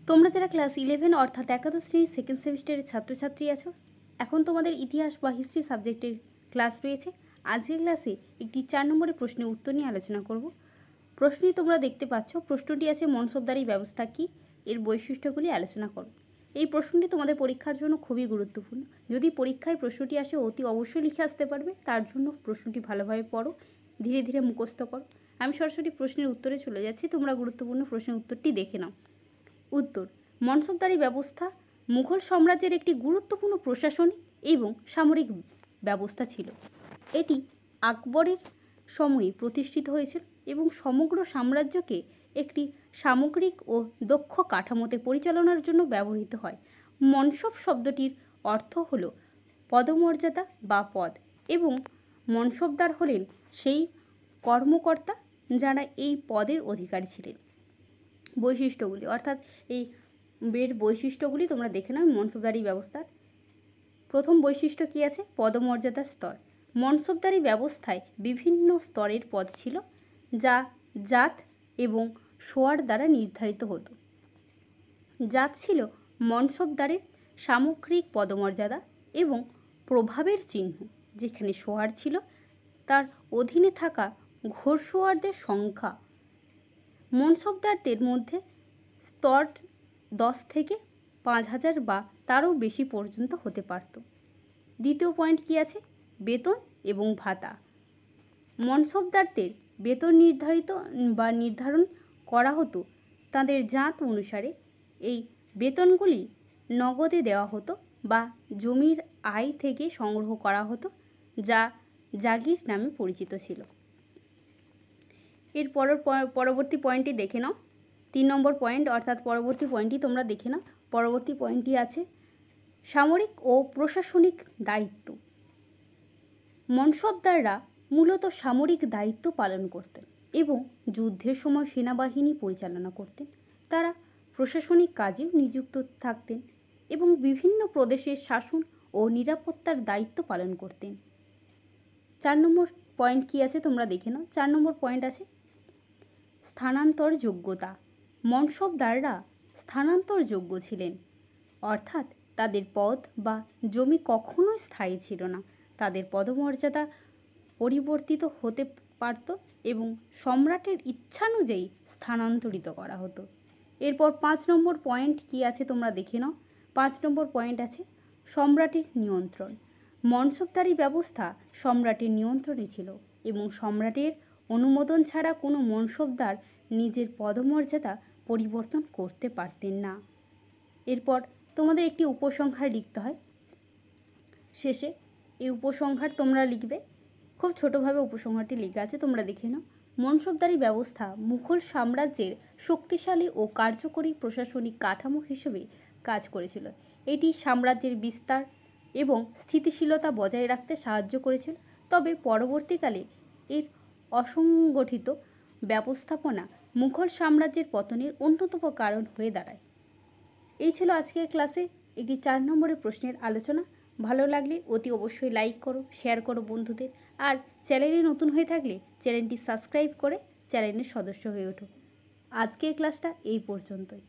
তোমরা যারা ক্লাস 11 অর্থাৎ একাদশ শ্রেণীর সেকেন্ড সেমিস্টারের ছাত্রছাত্রী আছো, এখন তোমাদের ইতিহাস বা হিস্ট্রি সাবজেক্টের ক্লাস রয়েছে। আজকের ক্লাসে একটি 4 নম্বরের প্রশ্নের উত্তর নিয়ে আলোচনা করব। প্রশ্নটি তোমরা দেখতে পাচ্ছ। প্রশ্নটি আছে মনসবদারি ব্যবস্থা কী, এর বৈশিষ্ট্যগুলি আলোচনা করো। এই প্রশ্নটি তোমাদের পরীক্ষার জন্য খুবই গুরুত্বপূর্ণ। যদি পরীক্ষায় প্রশ্নটি আসে অতি অবশ্যই লিখে আসতে পারবে, তার জন্য প্রশ্নটি ভালোভাবে পড়ো, ধীরে ধীরে মুখস্থ করো। আমি সরাসরি প্রশ্নের উত্তরে চলে যাচ্ছি, তোমরা গুরুত্বপূর্ণ প্রশ্নের উত্তরটি দেখে নাও। উত্তর: মনসবদারি ব্যবস্থা মুঘল সাম্রাজ্যের একটি গুরুত্বপূর্ণ প্রশাসনিক এবং সামরিক ব্যবস্থা ছিল। এটি আকবরের সময়ে প্রতিষ্ঠিত হয়েছিল এবং সমগ্র সাম্রাজ্যকে একটি সামগ্রিক ও দক্ষ কাঠামোতে পরিচালনার জন্য ব্যবহৃত হয়। মনসব শব্দটির অর্থ হল পদমর্যাদা বা পদ, এবং মনসবদার হলেন সেই কর্মকর্তা যারা এই পদের অধিকারী ছিলেন। বৈশিষ্ট্যগুলি অর্থাৎ এই বৈশিষ্ট্যগুলি তোমরা দেখে নাও। মনসবদারি ব্যবস্থার প্রথম বৈশিষ্ট্য কী আছে? পদমর্যাদার স্তর। মনসবদারি ব্যবস্থায় বিভিন্ন স্তরের পদ ছিল, যা জাত এবং সোয়ার দ্বারা নির্ধারিত হতো। জাত ছিল মনসবদারের সামগ্রিক পদমর্যাদা এবং প্রভাবের চিহ্ন, যেখানে সোয়ার ছিল তার অধীনে থাকা ঘোড়সওয়ারদের সংখ্যা। মনসবদারদের মধ্যে স্তর 10 থেকে 5000 বা তারও বেশি পর্যন্ত হতে পারত। দ্বিতীয় পয়েন্ট কী আছে? বেতন এবং ভাতা। মনসবদারদের বেতন নির্ধারণ করা হতো তাদের জাত অনুসারে। এই বেতনগুলি নগদে দেওয়া হতো বা জমির আয় থেকে সংগ্রহ করা হতো, যা জাগির নামে পরিচিত ছিল। এর পরবর্তী পয়েন্টটি দেখে নাও। 3 নম্বর পয়েন্ট অর্থাৎ পরবর্তী পয়েন্টটি তোমরা দেখে নাও। পরবর্তী পয়েন্টটি আছে সামরিক ও প্রশাসনিক দায়িত্ব। মনসবদাররা মূলত সামরিক দায়িত্ব পালন করতেন এবং যুদ্ধের সময় সেনাবাহিনী পরিচালনা করতেন। তারা প্রশাসনিক কাজেও নিযুক্ত থাকতেন এবং বিভিন্ন প্রদেশের শাসন ও নিরাপত্তার দায়িত্ব পালন করতেন। 4 নম্বর পয়েন্ট কী আছে তোমরা দেখে নাও। 4 নম্বর পয়েন্ট আছে স্থানান্তর যোগ্যতা। মনসবদাররা স্থানান্তরযোগ্য ছিলেন, অর্থাৎ তাদের পদ বা জমি কখনোই স্থায়ী ছিল না। তাদের পদমর্যাদা পরিবর্তিত হতে পারত এবং সম্রাটের ইচ্ছানুযায়ী স্থানান্তরিত করা হতো। এরপর 5 নম্বর পয়েন্ট কী আছে তোমরা দেখে নাও। 5 নম্বর পয়েন্ট আছে সম্রাটের নিয়ন্ত্রণ। মনসবদারি ব্যবস্থা সম্রাটের নিয়ন্ত্রণে ছিল এবং সম্রাটের অনুমোদন ছাড়া কোনো মনসবদার নিজের পদমর্যাদা পরিবর্তন করতে পারতেন না। এরপর তোমাদের একটি উপসংহার লিখতে হয় শেষে। এই উপসংহার তোমরা লিখবে, খুব ছোটোভাবে উপসংহারটি লেখা আছে, তোমরা দেখে নাও। মনসবদারি ব্যবস্থা মুঘল সাম্রাজ্যের শক্তিশালী ও কার্যকরী প্রশাসনিক কাঠামো হিসেবে কাজ করেছিল। এটি সাম্রাজ্যের বিস্তার এবং স্থিতিশীলতা বজায় রাখতে সাহায্য করেছিল। তবে পরবর্তীকালে এর অসংগঠিত ব্যবস্থাপনা মুঘল সাম্রাজ্যের পতনের অন্যতম কারণ হয়ে দাঁড়ায়। এই ছিল আজকের ক্লাসে একটি 4 নম্বরের প্রশ্নের আলোচনা। ভালো লাগলে অতি অবশ্যই লাইক করো, শেয়ার করো বন্ধুদের, আর চ্যানেলে নতুন হয়ে থাকলে চ্যানেলটি সাবস্ক্রাইব করে চ্যানেলের সদস্য হয়ে ওঠো। আজকের ক্লাসটা এই পর্যন্তই।